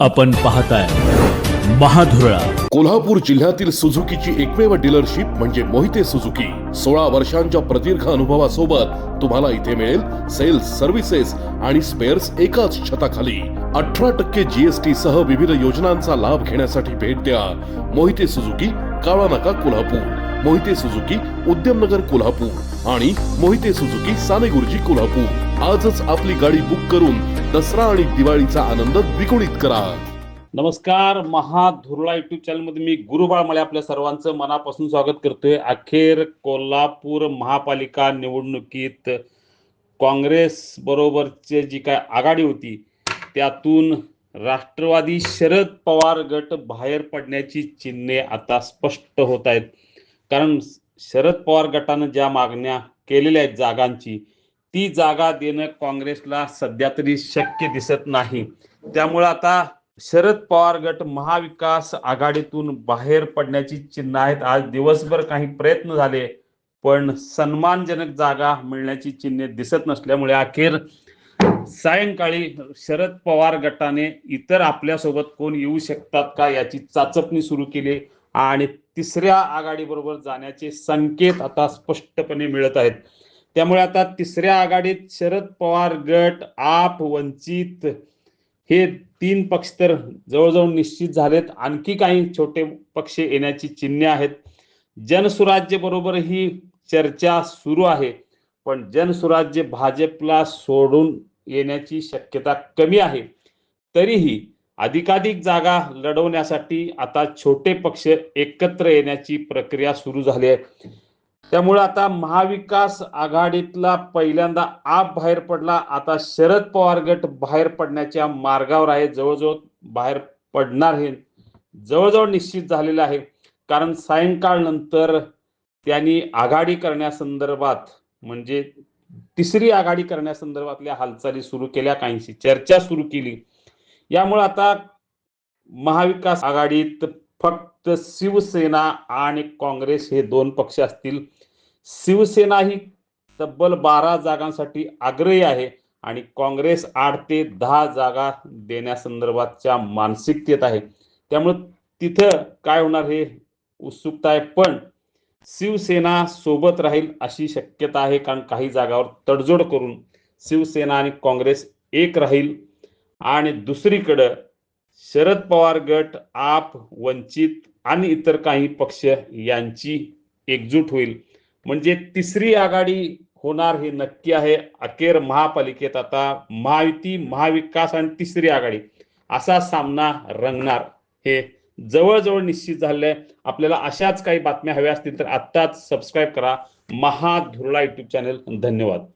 आपण पाहताय महाधुरळा. कोल्हापूर जिल्ह्यातील सुझुकीची एकमेव डीलरशिप म्हणजे मोहिते सुझुकी. 16 वर्षांच्या प्रदीर्घ अनुभवासोबत तुम्हाला इथे मिळेल सेल्स, सर्व्हिसेस आणि स्पेअर्स एकाच छताखाली. 18% GST सह विविध योजनांचा लाभ घेण्यासाठी भेट द्या. मोहिते सुझुकी, काळा नाका, कोल्हापूर. मोहिते सुझुकी, उद्यमनगर, कोल्हापूर आणि मोहिते सुझुकी, सानेगुरुजी, कोल्हापूर. आजच आपली गाडी बुक करून दसरा आणि दिवाळीचा आनंद द्विगुणित करा. नमस्कार. महाधुरळा युट्यूब चॅनल मध्ये मी गुरुबाळ मळे आपल्या सर्वांचं मनापासून स्वागत करतोय. अखेर कोल्हापूर महापालिका निवडणुकीत काँग्रेस बरोबरची जी काय आघाडी होती त्यातून राष्ट्रवादी शरद पवार गट बाहेर पडण्याची चिन्हे आता स्पष्ट होत आहेत. कारण शरद पवार गटानं ज्या मागण्या केलेल्या आहेत जागांची, ती जागा देणं काँग्रेसला सध्या तरी शक्य दिसत नाही. त्यामुळे आता शरद पवार गट महाविकास आघाडीतून बाहेर पडण्याची चिन्ह आहेत. आज दिवसभर काही प्रयत्न झाले पण सन्मानजनक जागा मिळण्याची चिन्हे दिसत नसल्यामुळे अखेर सायंकाळी शरद पवार गटाने इतर आपल्यासोबत कोण येऊ शकतात का याची चाचपणी सुरू केली आणि तिसऱ्या आघाडी बरोबर जाण्याचे संकेत आता स्पष्टपणे मिळत आहेत. त्यामुळे आता तिसऱ्या आघाडीत शरद पवार गट, आप, वंचित हे 3 पक्ष तर जवळजवळ निश्चित झालेत. आणखी काही छोटे पक्ष येण्याची चिन्हे आहेत. जनसुराज्य बरोबर ही चर्चा सुरू आहे पण जनसुराज्य भाजपला सोडून येण्याची शक्यता कमी आहे. तरीही अधिकाधिक जागा लढवण्यासाठी आता छोटे पक्ष एकत्र येण्याची प्रक्रिया सुरू झाली आहे. त्यामुळे आता महाविकास आघाडीतला पहिल्यांदा आप बाहेर पडला. आता शरद पवार गट बाहेर पडण्याच्या मार्गावर आहे. जवळजवळ बाहेर पडणार हे जवळजवळ निश्चित झालेलं आहे. कारण सायंकाळ नंतर त्यांनी आघाडी करण्यासंदर्भात म्हणजे तिसरी आघाडी करण्यासंदर्भातल्या हालचाली सुरू केल्या, काहींशी चर्चा सुरू केली. यामुळे आता महाविकास आघाडीत फक्त शिवसेना आणि काँग्रेस हे 2 पक्ष असतील. शिवसेना ही तब्बल 12 जागांसाठी आग्रही आहे आणि काँग्रेस 8 ते 10 जागा देण्यासंदर्भातच्या मानसिकतेत आहे. त्यामुळे तिथं काय होणार हे उत्सुकता आहे. पण शिवसेना सोबत राहील अशी शक्यता आहे, कारण काही जागावर तडजोड करून शिवसेना आणि काँग्रेस एक राहील. आणि दुसरीकडे शरद पवार गट, आप, वंचित आणि इतर काही पक्ष यांची एकजूट होईल. म्हणजे तिसरी आघाडी होणार हे नक्की आहे. अखेर महापालिकेत आता महायुती, महाविकास आणि तिसरी आघाडी असा सामना रंगणार हे जवळजवळ निश्चित झालंय. आपल्याला अशाच काही बातम्या हव्या असतील तर आत्ताच सबस्क्राईब करा महाधुरळा युट्यूब चॅनल. धन्यवाद.